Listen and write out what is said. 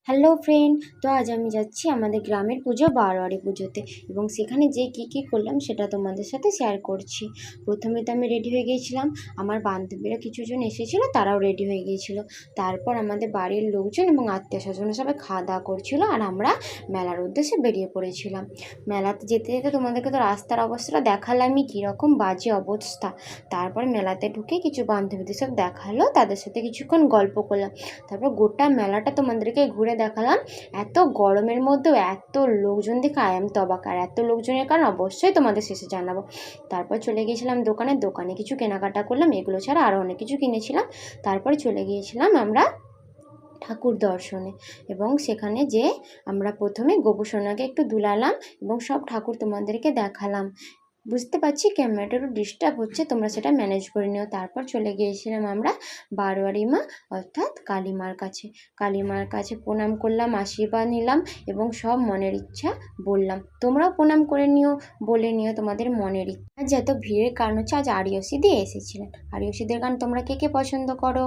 Hello friend, তো আজ আমি যাচ্ছি আমাদের গ্রামের পুজো বারোয়ারি পুজোতে এবং সেখানে যে কী করলাম সেটা তোমাদের সাথে শেয়ার করছি। প্রথমে তো আমি রেডি হয়ে গিয়েছিলাম, আমার বান্ধবীরা কিছুজন এসেছিলো, তারাও রেডি হয়ে গিয়েছিলো। তারপর আমাদের বাড়ির লোকজন এবং আত্মীয় স্বজন সবাই খাওয়া দাওয়া করছিল আর আমরা মেলার উদ্দেশ্যে বেরিয়ে পড়েছিলাম। মেলাতে যেতে যেতে তোমাদেরকে তো রাস্তার অবস্থাটা দেখালামই, কীরকম বাজে অবস্থা। তারপরে মেলাতে ঢুকে কিছু বান্ধবীদের সব দেখালো, তাদের সাথে কিছুক্ষণ গল্প করলাম। তারপর গোটা মেলাটা তোমাদেরকে ঘুরে দেখালাম। এত গরমের মধ্যেও এত লোকজন দেখে আই এম তো অবাক। আর এত লোকজনের কারণ অবশ্যই তোমাদের শেষে জানাবো। তারপর চলে গিয়েছিলাম দোকানে কিছু কেনাকাটা করলাম, এগুলো ছাড়া আরও অনেক কিছু কিনেছিলাম। তারপরে চলে গিয়েছিলাম আমরা ঠাকুর দর্শনে এবং সেখানে যে আমরা প্রথমে গোপুসোনাকে একটু দুলালাম এবং সব ঠাকুর তোমাদেরকে দেখালাম। বুঝতে পারছি ক্যামেরাটা একটু ডিস্টার্ব হচ্ছে, তোমরা সেটা ম্যানেজ করে নিও। তারপর চলে গিয়েছিলাম আমরা বারোয়ারি মা অর্থাৎ কালী মার কাছে প্রণাম করলাম, আশীর্বাদ নিলাম এবং সব মনের ইচ্ছা বললাম। তোমরাও প্রণাম করে নিও, বলে নিও তোমাদের মনের ইচ্ছা। আজ এত ভিড়ের কারণ হচ্ছে আজ আরিয়সী দিয়ে এসেছিলেন। আরিয়সীদের গান তোমরা কে কে পছন্দ করো?